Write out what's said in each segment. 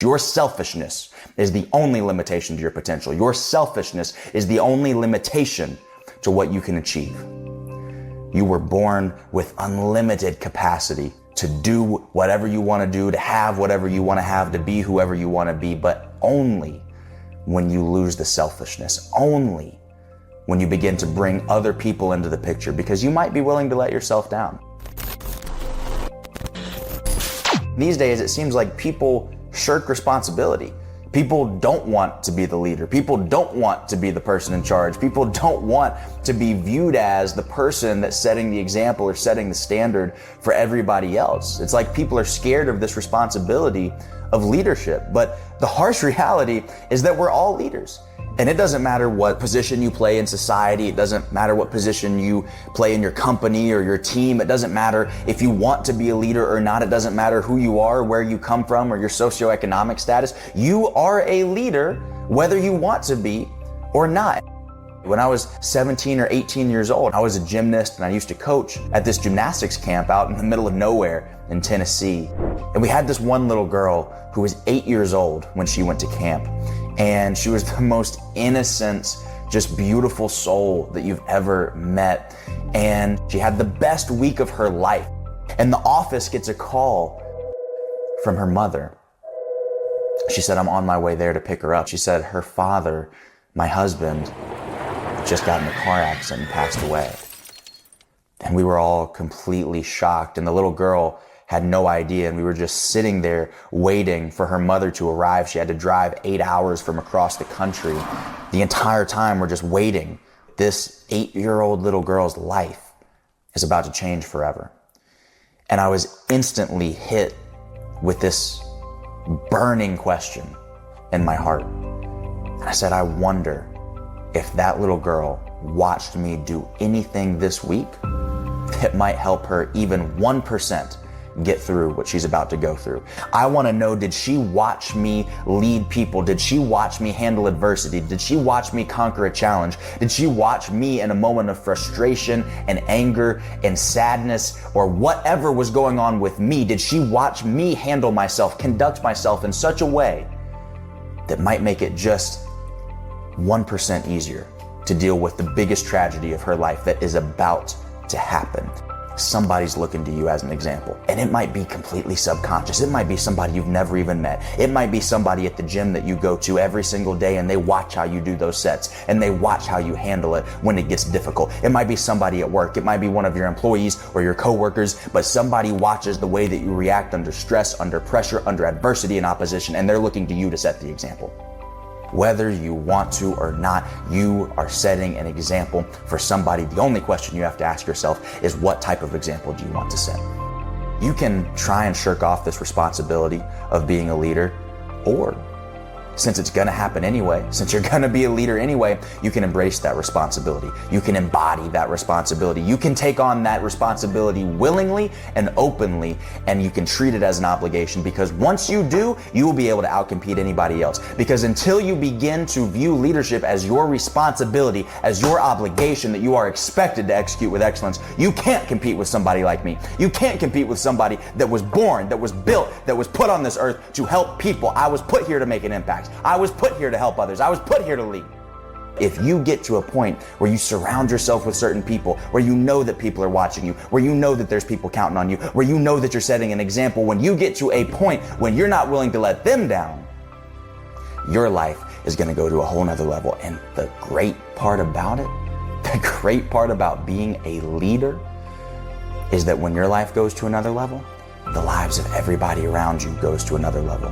Your selfishness is the only limitation to your potential. Your selfishness is the only limitation to what you can achieve. You were born with unlimited capacity to do whatever you want to do, to have whatever you want to have, to be whoever you want to be, but only when you lose the selfishness, only when you begin to bring other people into the picture, because you might be willing to let yourself down. These days, it seems like people shirk responsibility. People don't want to be the leader. People don't want to be the person in charge. People don't want to be viewed as the person that's setting the example or setting the standard for everybody else. It's like people are scared of this responsibility of leadership. But the harsh reality is that we're all leaders. And it doesn't matter what position you play in society. It doesn't matter what position you play in your company or your team. It doesn't matter if you want to be a leader or not. It doesn't matter who you are, where you come from, or your socioeconomic status. You are a leader whether you want to be or not. When I was 17 or 18 years old, I was a gymnast and I used to coach at this gymnastics camp out in the middle of nowhere in Tennessee. And we had this one little girl who was 8 years old when she went to camp. And she was the most innocent, just beautiful soul that you've ever met. And she had the best week of her life. And the office gets a call from her mother. She said, I'm on my way there to pick her up. She said her father, my husband, just got in a car accident and passed away. And we were all completely shocked. And the little girl had no idea, and we were just sitting there waiting for her mother to arrive. She had to drive 8 hours from across the country. The entire time we're just waiting. This 8-year-old little girl's life is about to change forever. And I was instantly hit with this burning question in my heart. And I said, I wonder if that little girl watched me do anything this week that might help her even 1% get through what she's about to go through. I want to know, did she watch me lead people? Did she watch me handle adversity? Did she watch me conquer a challenge? Did she watch me in a moment of frustration and anger and sadness or whatever was going on with me? Did she watch me handle myself, conduct myself in such a way that might make it just 1% easier to deal with the biggest tragedy of her life that is about to happen? Somebody's looking to you as an example. And it might be completely subconscious. It might be somebody you've never even met. It might be somebody at the gym that you go to every single day and they watch how you do those sets and they watch how you handle it when it gets difficult. It might be somebody at work. It might be one of your employees or your coworkers, but somebody watches the way that you react under stress, under pressure, under adversity and opposition, and they're looking to you to set the example. Whether you want to or not, you are setting an example for somebody. The only question you have to ask yourself is, what type of example do you want to set? You can try and shirk off this responsibility of being a leader, or since it's going to happen anyway, since you're going to be a leader anyway, you can embrace that responsibility. You can embody that responsibility. You can take on that responsibility willingly and openly, and you can treat it as an obligation, because once you do, you will be able to outcompete anybody else. Because until you begin to view leadership as your responsibility, as your obligation that you are expected to execute with excellence, you can't compete with somebody like me. You can't compete with somebody that was born, that was built, that was put on this earth to help people. I was put here to make an impact. I was put here to help others. I was put here to lead. If you get to a point where you surround yourself with certain people, where you know that people are watching you, where you know that there's people counting on you, where you know that you're setting an example, when you get to a point when you're not willing to let them down, your life is going to go to a whole nother level. And the great part about it, the great part about being a leader, is that when your life goes to another level, the lives of everybody around you goes to another level.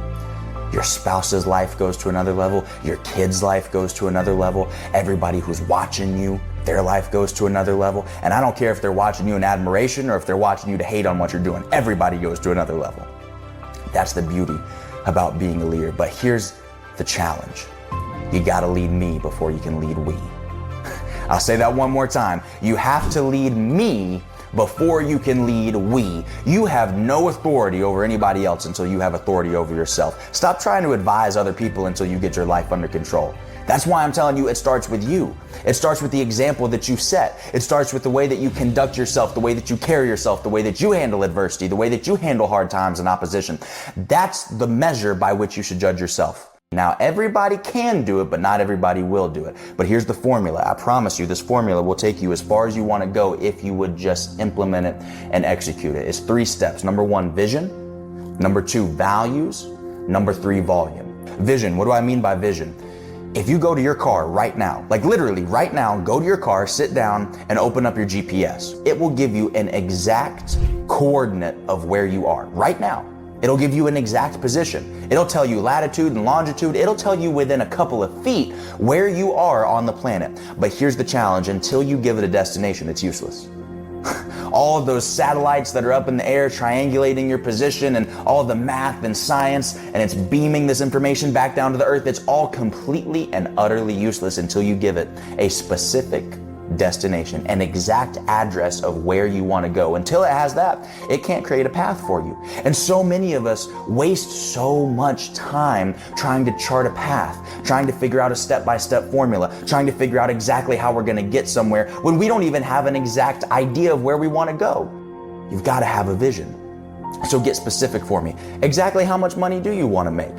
Your spouse's life goes to another level. Your kid's life goes to another level. Everybody who's watching you, their life goes to another level. And I don't care if they're watching you in admiration or if they're watching you to hate on what you're doing. Everybody goes to another level. That's the beauty about being a leader. But here's the challenge. You gotta lead me before you can lead we. I'll say that one more time. You have to lead me before you can lead we. You have no authority over anybody else until you have authority over yourself. Stop trying to advise other people until you get your life under control. That's why I'm telling you, it starts with you. It starts with the example that you set. It starts with the way that you conduct yourself, the way that you carry yourself, the way that you handle adversity, the way that you handle hard times and opposition. That's the measure by which you should judge yourself. Now, everybody can do it, but not everybody will do it. But here's the formula. I promise you, this formula will take you as far as you want to go if you would just implement it and execute it. It's 3 steps. Number 1, vision. Number 2, values. Number 3, volume. Vision. What do I mean by vision? If you go to your car right now, like literally right now, go to your car, sit down and open up your GPS. It will give you an exact coordinate of where you are right now. It'll give you an exact position. It'll tell you latitude and longitude. It'll tell you within a couple of feet where you are on the planet. But here's the challenge. Until you give it a destination, it's useless. All of those satellites that are up in the air triangulating your position and all the math and science, and it's beaming this information back down to the earth, it's all completely and utterly useless until you give it a specific destination, an exact address of where you want to go. Until it has that, it can't create a path for you. And so many of us waste so much time trying to chart a path, trying to figure out a step-by-step formula, trying to figure out exactly how we're going to get somewhere when we don't even have an exact idea of where we want to go. You've got to have a vision. So get specific for me. Exactly how much money do you want to make?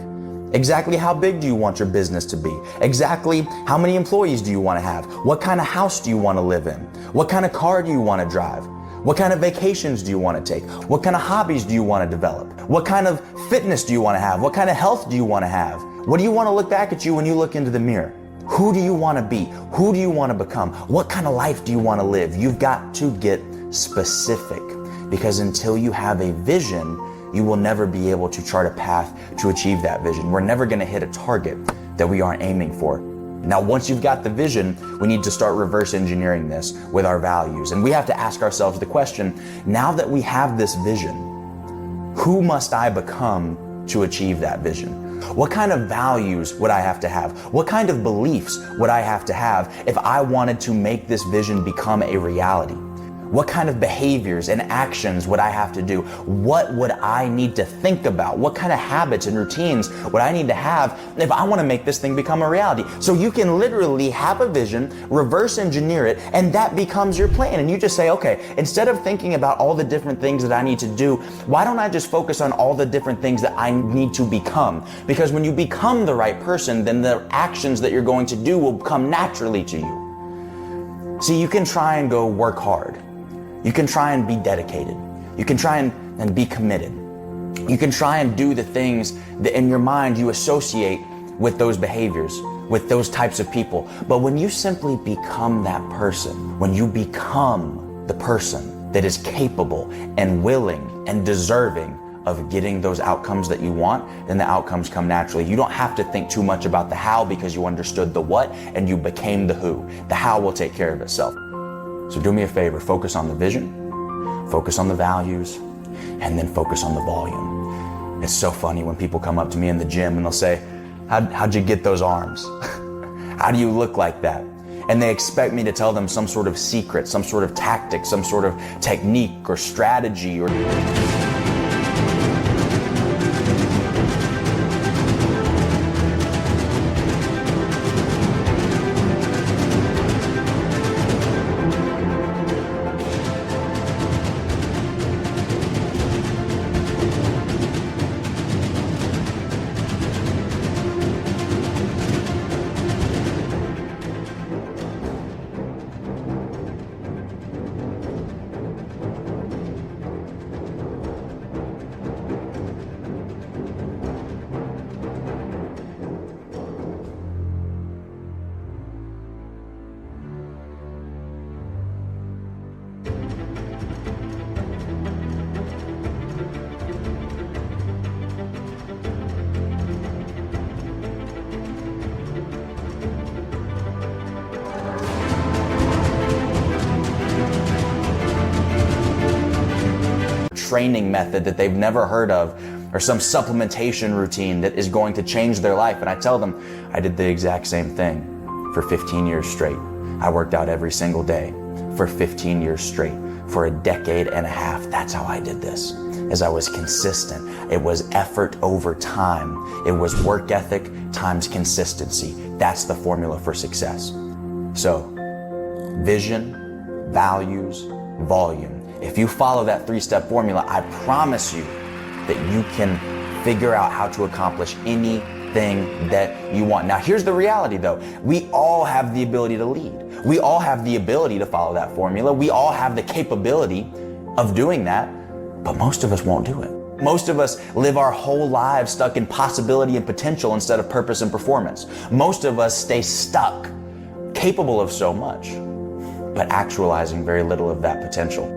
Exactly how big do you want your business to be? Exactly how many employees do you want to have? What kind of house do you want to live in? What kind of car do you want to drive? What kind of vacations do you want to take? What kind of hobbies do you want to develop? What kind of fitness do you want to have? What kind of health do you want to have? What do you want to look back at you when you look into the mirror? Who do you want to be? Who do you want to become? What kind of life do you want to live? You've got to get specific, because until you have a vision, you will never be able to chart a path to achieve that vision. We're never going to hit a target that we aren't aiming for. Now, once you've got the vision, we need to start reverse engineering this with our values. And we have to ask ourselves the question, now that we have this vision, who must I become to achieve that vision? What kind of values would I have to have? What kind of beliefs would I have to have if I wanted to make this vision become a reality? What kind of behaviors and actions would I have to do? What would I need to think about? What kind of habits and routines would I need to have if I want to make this thing become a reality? So you can literally have a vision, reverse engineer it, and that becomes your plan. And you just say, okay, instead of thinking about all the different things that I need to do, why don't I just focus on all the different things that I need to become? Because when you become the right person, then the actions that you're going to do will come naturally to you. See, you can try and go work hard. You can try and be dedicated. You can try and be committed. You can try and do the things that in your mind you associate with those behaviors, with those types of people. But when you simply become that person, when you become the person that is capable and willing and deserving of getting those outcomes that you want, then the outcomes come naturally. You don't have to think too much about the how, because you understood the what and you became the who. The how will take care of itself. So do me a favor, focus on the vision, focus on the values, and then focus on the volume. It's so funny when people come up to me in the gym and they'll say, how'd you get those arms? How do you look like that? And they expect me to tell them some sort of secret, some sort of tactic, some sort of technique or strategy or... training method that they've never heard of, or some supplementation routine that is going to change their life. And I tell them, I did the exact same thing for 15 years straight. I worked out every single day for 15 years straight. for a decade and a half. That's how I did this, as I was consistent. It was effort over time. It was work ethic times consistency. That's the formula for success. So, vision, values, volume. If you follow that 3-step formula, I promise you that you can figure out how to accomplish anything that you want. Now, here's the reality though. We all have the ability to lead. We all have the ability to follow that formula. We all have the capability of doing that, but most of us won't do it. Most of us live our whole lives stuck in possibility and potential instead of purpose and performance. Most of us stay stuck, capable of so much, but actualizing very little of that potential.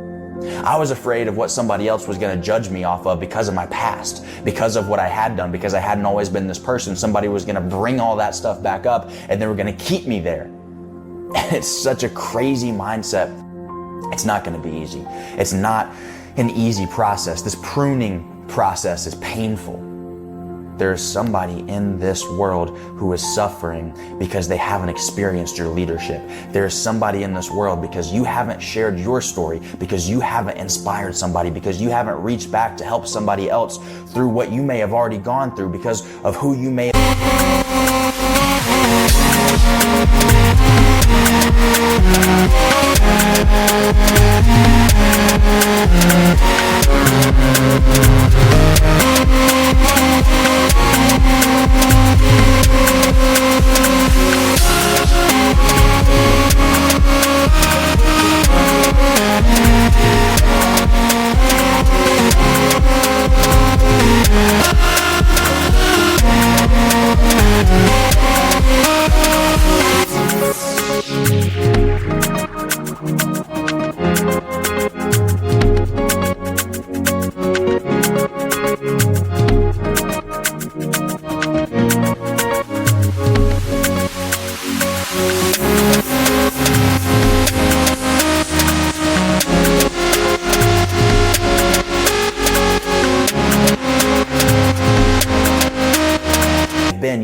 I was afraid of what somebody else was going to judge me off of because of my past, because of what I had done, because I hadn't always been this person. Somebody was going to bring all that stuff back up and they were going to keep me there. And it's such a crazy mindset. It's not going to be easy. It's not an easy process. This pruning process is painful. There's somebody in this world who is suffering because they haven't experienced your leadership. There's somebody in this world because you haven't shared your story, because you haven't inspired somebody, because you haven't reached back to help somebody else through what you may have already gone through, because of who you may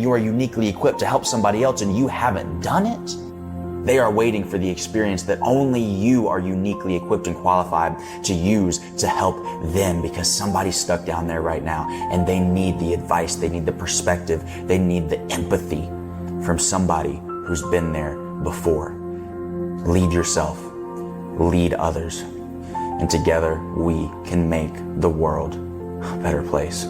you are uniquely equipped to help somebody else and you haven't done it, they are waiting for the experience that only you are uniquely equipped and qualified to use to help them, because somebody's stuck down there right now and they need the advice, they need the perspective, they need the empathy from somebody who's been there before. Lead yourself, lead others, and together we can make the world a better place.